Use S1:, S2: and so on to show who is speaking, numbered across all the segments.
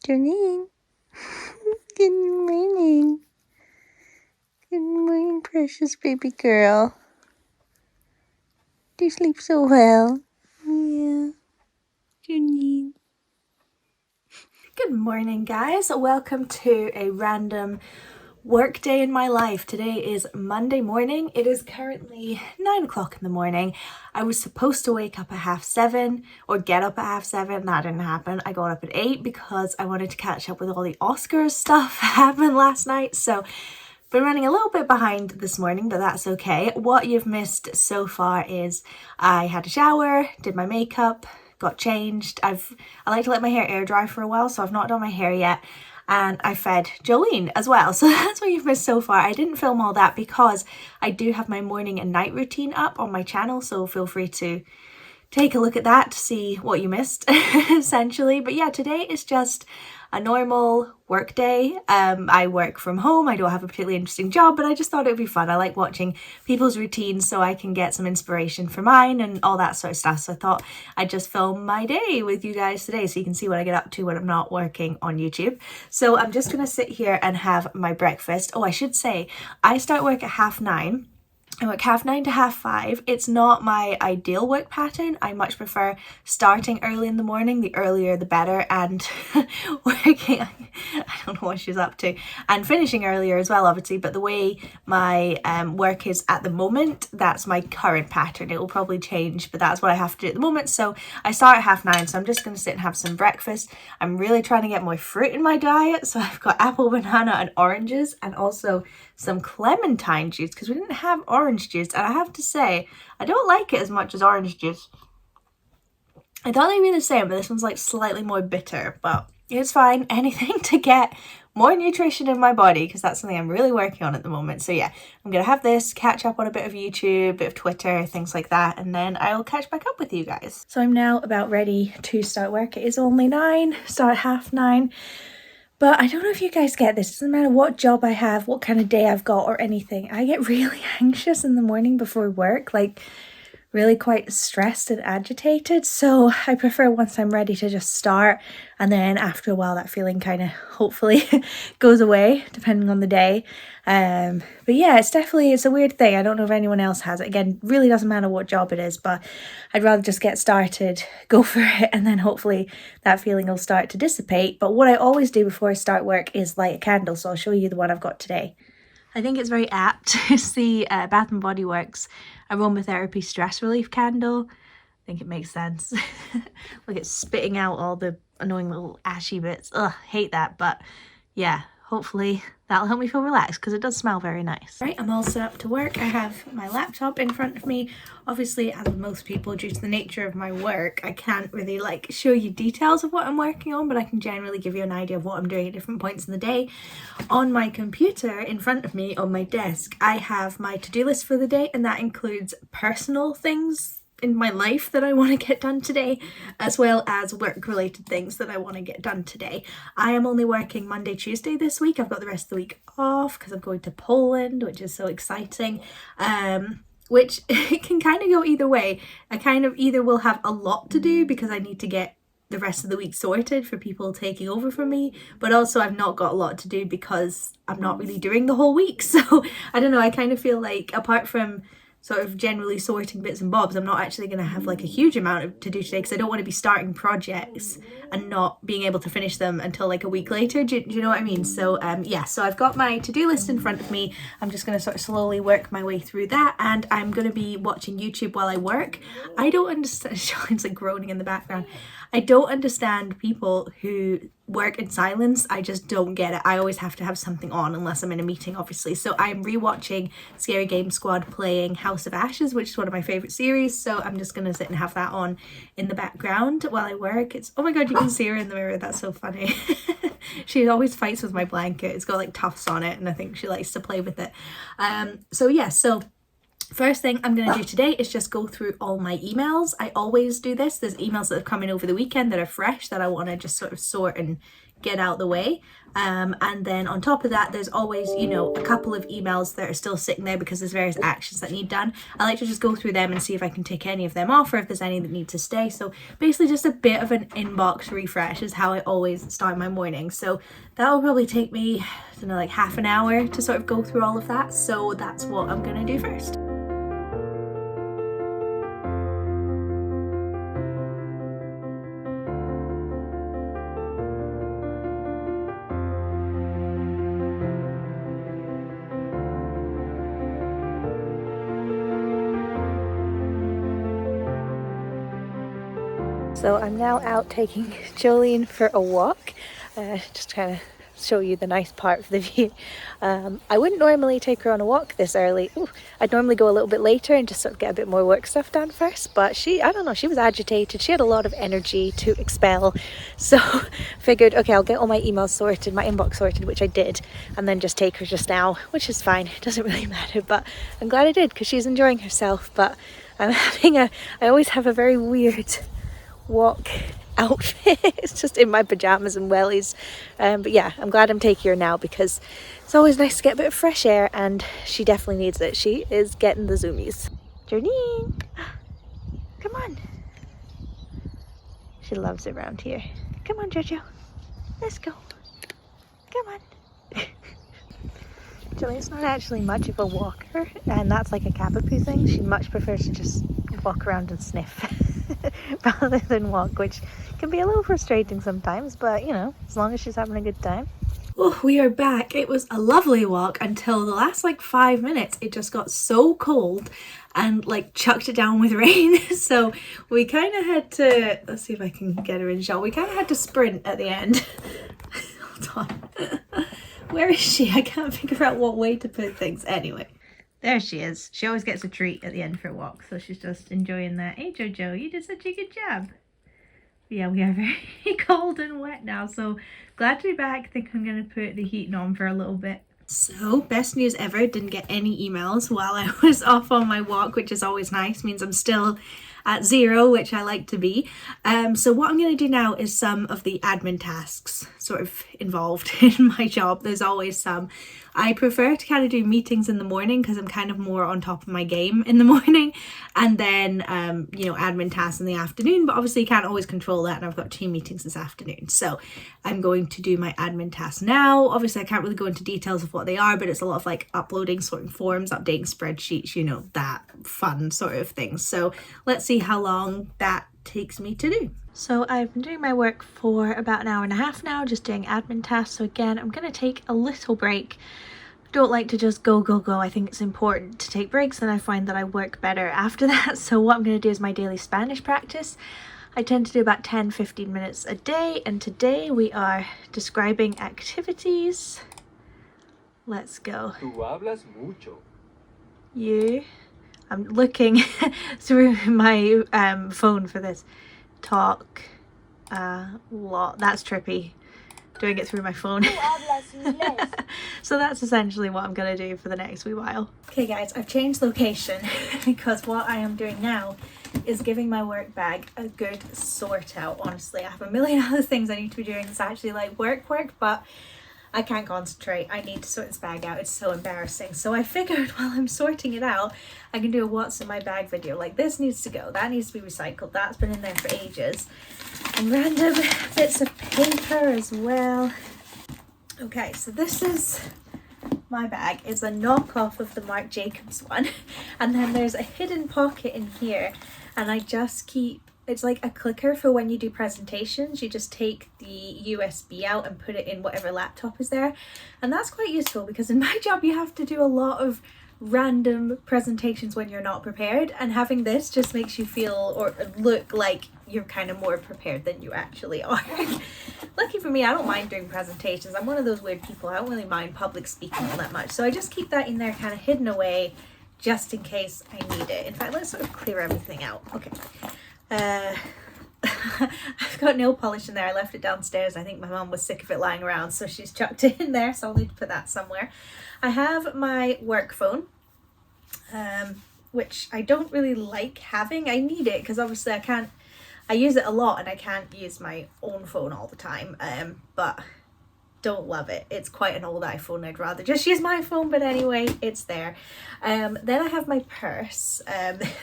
S1: afternoon. Good morning. Good morning, precious baby girl. Do you sleep so well? Yeah. Good morning. Good morning, guys. Welcome to a random work day in my life. Today is Monday morning. It is currently 9 o'clock in the morning. I was supposed to wake up at 7:30 or get up at 7:30. That didn't happen. I got up at 8 because I wanted to catch up with all the Oscars stuff that happened last night. So been running a little bit behind this morning, but that's okay. What you've missed so far is I had a shower, did my makeup, got changed. I like to let my hair air dry for a while, so I've not done my hair yet. And I fed Jolene as well. So that's what you've missed so far. I didn't film all that because I do have my morning and night routine up on my channel, so feel free to take a look at that to see what you missed, essentially. But yeah, today is just a normal work day. I work from home. I don't have a particularly interesting job, but I just thought it would be fun. I like watching people's routines so I can get some inspiration for mine and all that sort of stuff. So I thought I'd just film my day with you guys today so you can see what I get up to when I'm not working on YouTube. So I'm just going to sit here and have my breakfast. Oh, I should say, I start work at 9:30. I work 9:30 to 5:30. It's not my ideal work pattern. I much prefer starting early in the morning. The earlier the better, and working, I don't know what she's up to, and finishing earlier as well, obviously. But the way my work is at the moment, that's my current pattern. It will probably change, but that's what I have to do at the moment. So I start at 9:30, so I'm just going to sit and have some breakfast. I'm really trying to get more fruit in my diet, so I've got apple, banana and oranges, and also some clementine juice because we didn't have orange juice, and I have to say I don't like it as much as orange juice. I thought they'd be the same, but this one's like slightly more bitter, but it's fine. Anything to get more nutrition in my body because that's something I'm really working on at the moment. So yeah, I'm gonna have this, catch up on a bit of YouTube, a bit of Twitter, things like that, and then I'll catch back up with you guys. So I'm now about ready to start work. It is only 9, start at 9:30. But I don't know if you guys get this. It doesn't matter what job I have, what kind of day I've got or anything. I get really anxious in the morning before work, like really quite stressed and agitated. So I prefer once I'm ready to just start, and then after a while that feeling kind of hopefully goes away depending on the day. But yeah, it's a weird thing. I don't know if anyone else has it. Again, really doesn't matter what job it is, but I'd rather just get started, go for it, and then hopefully that feeling will start to dissipate. But what I always do before I start work is light a candle. So I'll show you the one I've got today. I think it's very apt. It's the Bath & Body Works aromatherapy stress relief candle. I think it makes sense. Look, it's spitting out all the annoying little ashy bits. Ugh, hate that. But yeah, hopefully that'll help me feel relaxed because it does smell very nice. Right, I'm all set up to work. I have my laptop in front of me. Obviously, as with most people, due to the nature of my work, I can't really like show you details of what I'm working on, but I can generally give you an idea of what I'm doing at different points in the day. On my computer in front of me on my desk, I have my to-do list for the day, and that includes personal things in my life that I want to get done today, as well as work related things that I want to get done today. I am only working Monday, Tuesday this week. I've got the rest of the week off because I'm going to Poland, which is so exciting. Which it can kind of go either way. I kind of either will have a lot to do because I need to get the rest of the week sorted for people taking over from me, but also I've not got a lot to do because I'm not really doing the whole week. So I don't know, I kind of feel like apart from sort of generally sorting bits and bobs, I'm not actually going to have like a huge amount of to do today because I don't want to be starting projects and not being able to finish them until like a week later. Do you know what I mean? So yeah, so I've got my to-do list in front of me. I'm just going to sort of slowly work my way through that, and I'm going to be watching YouTube while I work. I don't understand. Sean's like groaning in the background. I don't understand people who work in silence. I just don't get it. I always have to have something on unless I'm in a meeting, obviously. So I'm rewatching Scary Game Squad playing House of Ashes, which is one of my favorite series. So I'm just gonna sit and have that on in the background while I work. It's, oh my god, you can see her in the mirror. That's so funny. She always fights with my blanket. It's got like tufts on it, and I think she likes to play with it. So yeah, so first thing I'm going to do today is just go through all my emails. I always do this. There's emails that have come in over the weekend that are fresh that I want to just sort of sort and get out the way. And then on top of that, there's always, you know, a couple of emails that are still sitting there because there's various actions that need done. I like to just go through them and see if I can tick any of them off or if there's any that need to stay. So basically just a bit of an inbox refresh is how I always start my morning. So that will probably take me, I don't know, like half an hour to sort of go through all of that. So that's what I'm gonna do first. So I'm now out taking Jolene for a walk, just kind of show you the nice part of the view. I wouldn't normally take her on a walk this early. Ooh, I'd normally go a little bit later and just sort of get a bit more work stuff done first, but I don't know, she was agitated. She had a lot of energy to expel, so figured, okay, I'll get all my emails sorted, my inbox sorted, which I did, and then just take her just now, which is fine. It doesn't really matter, but I'm glad I did because she's enjoying herself. But I always have a very weird walk outfit. It's just in my pajamas and wellies, but yeah, I'm glad I'm taking her now because it's always nice to get a bit of fresh air, and she definitely needs it. She is getting the zoomies. Jolene, come on. She loves it around here. Come on, Jojo, let's go. Come on. Jolene's not actually much of a walker, and that's like a Cavapoo thing. She much prefers to just walk around and sniff rather than walk, which can be a little frustrating sometimes, but you know, as long as she's having a good time. Oh, we are back. It was a lovely walk until the last like 5 minutes. It just got so cold and like chucked it down with rain. So we kind of had to, let's see if I can get her in shot. We kind of had to sprint at the end. Hold on. Where is she? I can't figure out what way to put things. Anyway, there she is. She always gets a treat at the end for a walk, so she's just enjoying that. Hey Jojo, you did such a good job. Yeah, we are very cold and wet now, so glad to be back. I think I'm going to put the heating on for a little bit. So, best news ever, didn't get any emails while I was off on my walk, which is always nice. Means I'm still at 0, which I like to be. So what I'm going to do now is some of the admin tasks sort of involved in my job. There's always some. I prefer to kind of do meetings in the morning because I'm kind of more on top of my game in the morning, and then you know, admin tasks in the afternoon, but obviously you can't always control that, and I've got 2 meetings this afternoon. So I'm going to do my admin tasks now. Obviously I can't really go into details of what they are, but it's a lot of like uploading, sorting forms, updating spreadsheets, you know, that fun sort of thing. So let's see how long that takes me to do. So I've been doing my work for about an hour and a half now, just doing admin tasks. So again, I'm going to take a little break. Don't like to just go. I think it's important to take breaks, and I find that I work better after that. So what I'm going to do is my daily Spanish practice. I tend to do about 10-15 minutes a day, and today we are describing activities. Let's go.
S2: Tú hablas mucho.
S1: You. I'm looking through my phone for this. Talk a lot. That's trippy. Doing it through my phone. So that's essentially what I'm going to do for the next wee while. Okay guys, I've changed location because what I am doing now is giving my work bag a good sort out. Honestly, I have a million other things I need to be doing that's actually like work, but I can't concentrate. I need to sort this bag out. It's so embarrassing. So I figured while I'm sorting it out, I can do a what's in my bag video. Like, this needs to go. That needs to be recycled. That's been in there for ages. And random bits of paper as well. Okay, so this is my bag. It's a knockoff of the Marc Jacobs one. And then there's a hidden pocket in here. And I just keep... It's like a clicker for when you do presentations. You just take the USB out and put it in whatever laptop is there. And that's quite useful because in my job you have to do a lot of random presentations when you're not prepared, and having this just makes you feel or look like you're kind of more prepared than you actually are. Lucky for me, I don't mind doing presentations. I'm one of those weird people. I don't really mind public speaking all that much. So I just keep that in there kind of hidden away just in case I need it. In fact, let's sort of clear everything out. Okay. I've got nail polish in there. I left it downstairs. I think my mum was sick of it lying around, so she's chucked it in there, so I'll need to put that somewhere. I have my work phone, which I don't really like having. I need it because obviously I I use it a lot and I can't use my own phone all the time, but don't love it. It's quite an old iPhone. I'd rather just use my phone, but anyway, it's there. Then I have my purse.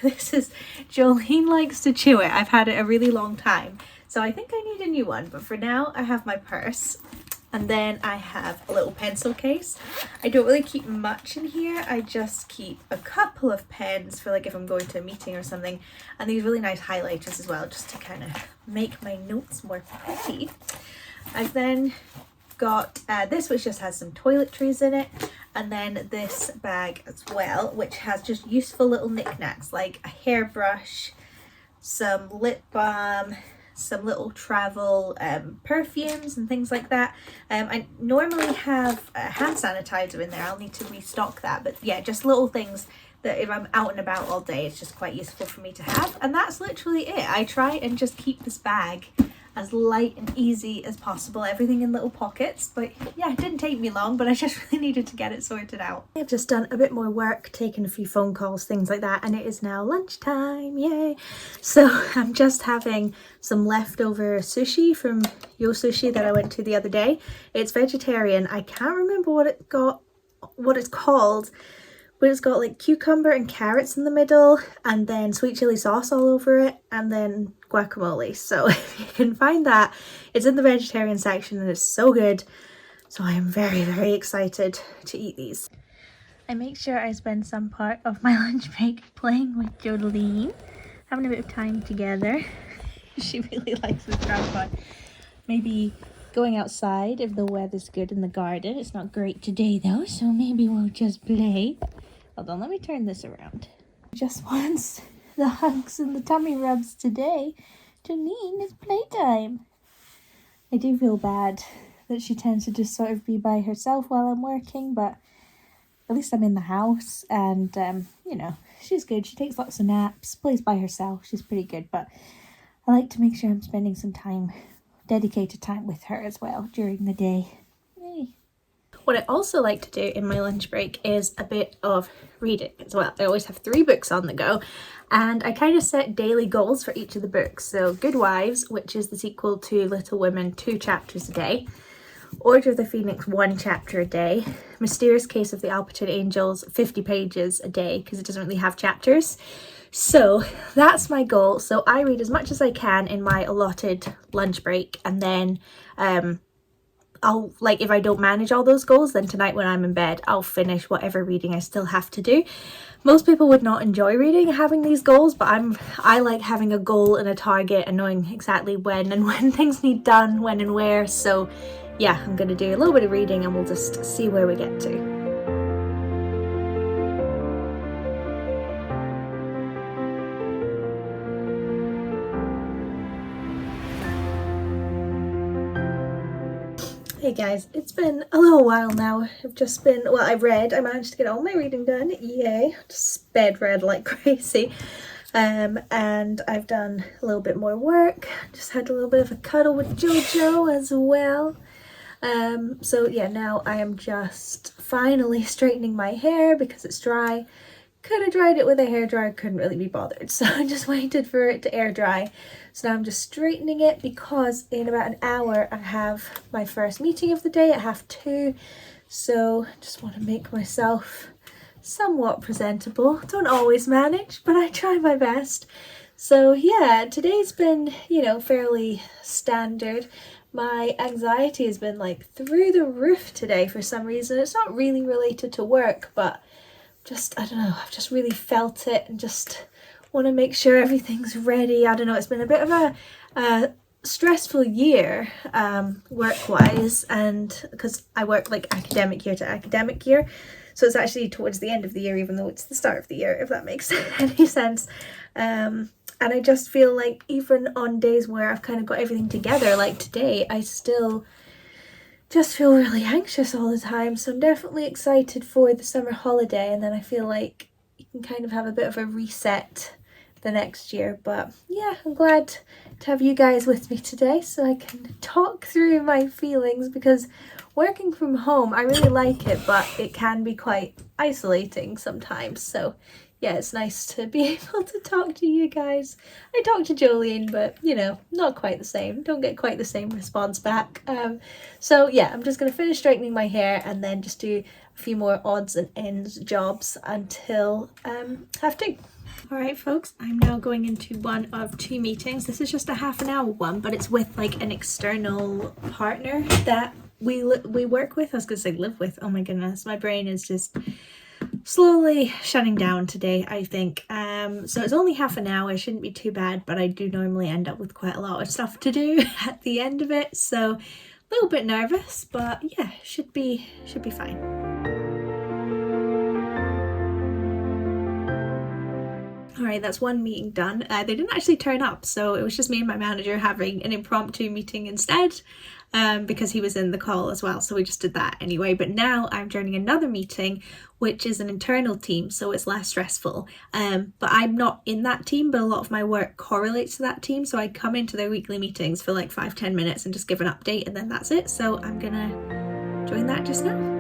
S1: This is, Jolene likes to chew it. I've had it a really long time, so I think I need a new one, but for now I have my purse. And then I have a little pencil case. I don't really keep much in here. I just keep a couple of pens for like if I'm going to a meeting or something, and these really nice highlighters as well, just to kind of make my notes more pretty. I've then got this, which just has some toiletries in it, and then this bag as well, which has just useful little knickknacks like a hairbrush, some lip balm, some little travel perfumes and things like that. I normally have hand sanitizer in there. I'll need to restock that, but yeah, just little things that if I'm out and about all day, it's just quite useful for me to have. And that's literally it. I try and just keep this bag as light and easy as possible, everything in little pockets. But yeah, it didn't take me long, but I just really needed to get it sorted out. I've just done a bit more work, taken a few phone calls, things like that, and it is now lunchtime, yay! So I'm just having some leftover sushi from Yo Sushi that I went to the other day. It's vegetarian. I can't remember what it's called, but it's got like cucumber and carrots in the middle, and then sweet chili sauce all over it, and then guacamole. So if you can find that, it's in the vegetarian section and it's so good. So I am very, very excited to eat these. I make sure I spend some part of my lunch break playing with Jolene, having a bit of time together. She really likes this tripod. Maybe going outside if the weather's good in the garden. It's not great today though, so maybe we'll just play. Hold on, let me turn this around. Just wants the hugs and the tummy rubs today. Janine, it's playtime. I do feel bad that she tends to just sort of be by herself while I'm working, but at least I'm in the house, and you know, she's good. She takes lots of naps, plays by herself. She's pretty good, but I like to make sure I'm spending some time, dedicated time with her as well during the day. Yay. What I also like to do in my lunch break is a bit of reading as well. I always have 3 books on the go, and I kind of set daily goals for each of the books. So Good Wives, which is the sequel to Little Women, 2 chapters a day. Order of the Phoenix, 1 chapter a day. Mysterious Case of the Alperton Angels, 50 pages a day, because it doesn't really have chapters. So that's my goal. So I read as much as I can in my allotted lunch break, and then I'll, like, if I don't manage all those goals, then tonight when I'm in bed, I'll finish whatever reading I still have to do. Most people would not enjoy reading, having these goals, but I like having a goal and a target and knowing exactly when and when things need done, when and where. So yeah, I'm going to do a little bit of reading and we'll just see where we get to. Hey guys, it's been a little while now. I managed to get all my reading done, yay, just bed read like crazy. And I've done a little bit more work, just had a little bit of a cuddle with Jojo as well. So yeah, now I am just finally straightening my hair because it's dry. Could have dried it with a hairdryer, couldn't really be bothered, so I just waited for it to air dry. So now I'm just straightening it because in about an hour I have my first meeting of the day at 2:30. So just want to make myself somewhat presentable. Don't always manage, but I try my best. So yeah, today's been, you know, fairly standard. My anxiety has been like through the roof today for some reason. It's not really related to work, but just, I don't know, I've just really felt it and just want to make sure everything's ready. I don't know, it's been a bit of a stressful year work-wise, and because I work like academic year to academic year, so it's actually towards the end of the year even though it's the start of the year, if that makes any sense. And I just feel like even on days where I've kind of got everything together, like today, I still just feel really anxious all the time. So I'm definitely excited for the summer holiday, and then I feel like you can kind of have a bit of a reset the next year. But yeah, I'm glad to have you guys with me today so I can talk through my feelings, because working from home, I really like it, but it can be quite isolating sometimes. So yeah, it's nice to be able to talk to you guys. I talk to Jolene, but you know, not quite the same. Don't get quite the same response back. So yeah, I'm just gonna finish straightening my hair and then just do a few more odds and ends jobs until half two. Alright folks, I'm now going into one of two meetings. This is just a half an hour one, but it's with like an external partner that we work with. I was gonna say live with. Oh my goodness, my brain is just slowly shutting down today, I think. So it's only half an hour, it shouldn't be too bad, but I do normally end up with quite a lot of stuff to do at the end of it, so a little bit nervous, but yeah, should be fine. Alright, that's one meeting done. They didn't actually turn up, so it was just me and my manager having an impromptu meeting instead, because he was in the call as well, so we just did that anyway. But now I'm joining another meeting, which is an internal team, so it's less stressful. But I'm not in that team, but a lot of my work correlates to that team, so I come into their weekly meetings for like 5-10 minutes and just give an update, and then that's it. So I'm gonna join that just now.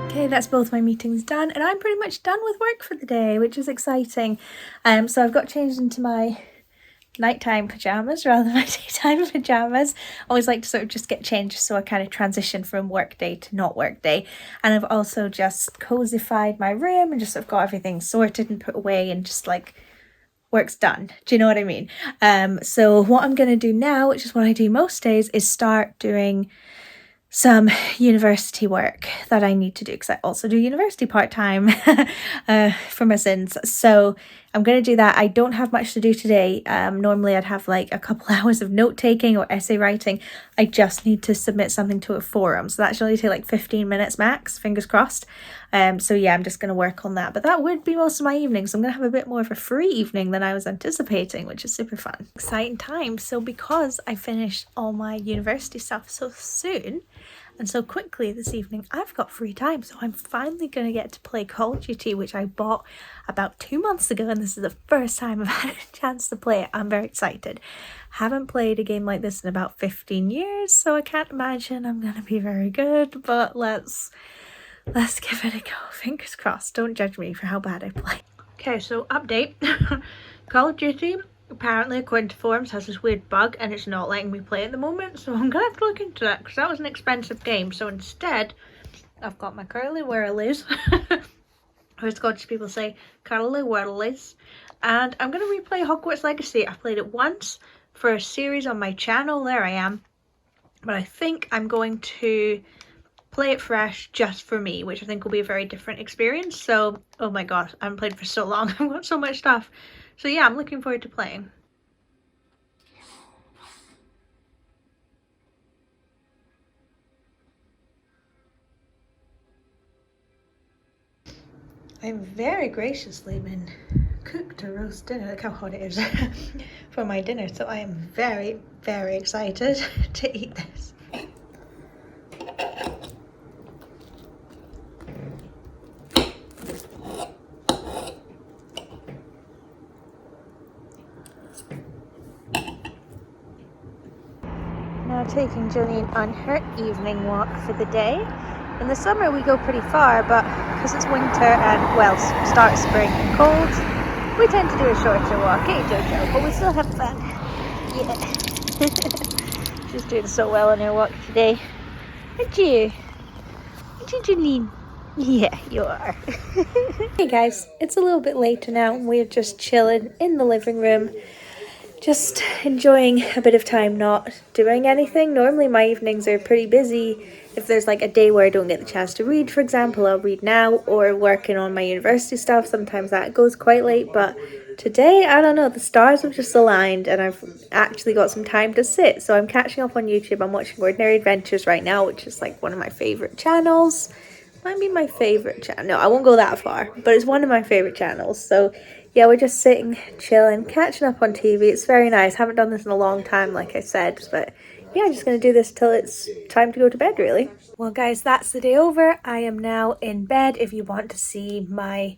S1: Okay, that's both my meetings done, and I'm pretty much done with work for the day, which is exciting. So I've got changed into my nighttime pajamas rather than my daytime pajamas. I always like to sort of just get changed so I kind of transition from work day to not work day. And I've also just cozified my room and just sort of got everything sorted and put away and just like work's done. Do you know what I mean? So what I'm going to do now, which is what I do most days, is start doing some university work that I need to do because I also do university part-time for my sins. So I'm going to do that. I don't have much to do today. Normally I'd have like a couple hours of note-taking or essay writing. I just need to submit something to a forum. So that should only take like 15 minutes max, fingers crossed. So yeah, I'm just going to work on that. But that would be most of my evening. So I'm going to have a bit more of a free evening than I was anticipating, which is super fun. Exciting time. So because I finished all my university stuff so soon, and so quickly this evening, I've got free time, so I'm finally going to get to play Call of Duty, which I bought about 2 months ago, and this is the first time I've had a chance to play it. I'm very excited. Haven't played a game like this in about 15 years, so I can't imagine I'm going to be very good, but let's give it a go. Fingers crossed. Don't judge me for how bad I play. Okay, so update. Call of Duty, apparently according to forums, has this weird bug and it's not letting me play at the moment, so I'm gonna have to look into that because that was an expensive game. So instead I've got my curly whirlies or as Scottish people say, curly whirlies, and I'm gonna replay Hogwarts Legacy. I've played it once for a series on my channel, there I am, but I think I'm going to play it fresh just for me, which I think will be a very different experience. So oh my god, I haven't played for so long. I've got so much stuff. So yeah, I'm looking forward to playing. I've very graciously been cooked a roast dinner. Look how hot it is for my dinner. So I am very, very excited to eat this. Now taking Jolene on her evening walk for the day. In the summer we go pretty far, but because it's winter and, well, start spring and cold, we tend to do a shorter walk. Hey Jojo, but we still have fun. Yeah. She's doing so well on her walk today. Aren't you? Aren't you, Jolene? Yeah, you are. Hey guys, it's a little bit later now and we're just chilling in the living room. Just enjoying a bit of time not doing anything. Normally my evenings are pretty busy. If there's like a day where I don't get the chance to read, for example, I'll read now, or working on my university stuff. Sometimes that goes quite late, but today, I don't know, the stars have just aligned and I've actually got some time to sit. So I'm catching up on YouTube. I'm watching Ordinary Adventures right now, which is like one of my favourite channels. Might be my favourite channel. No, I won't go that far, but it's one of my favourite channels. So yeah, we're just sitting, chilling, catching up on TV. It's very nice. Haven't done this in a long time, like I said, but yeah, I'm just going to do this till it's time to go to bed, really. Well, guys, that's the day over. I am now in bed. If you want to see my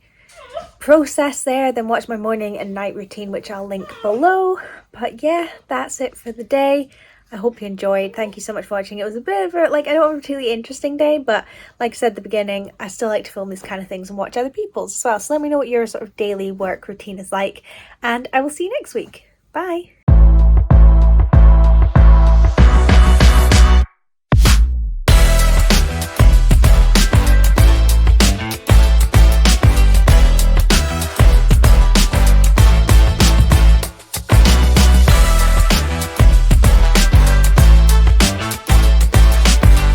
S1: process there, then watch my morning and night routine, which I'll link below. But yeah, that's it for the day. I hope you enjoyed. Thank you so much for watching. It was a bit of a, like, I don't know, a really interesting day, but like I said at the beginning, I still like to film these kind of things and watch other people's as well. So let me know what your sort of daily work routine is like, and I will see you next week. Bye.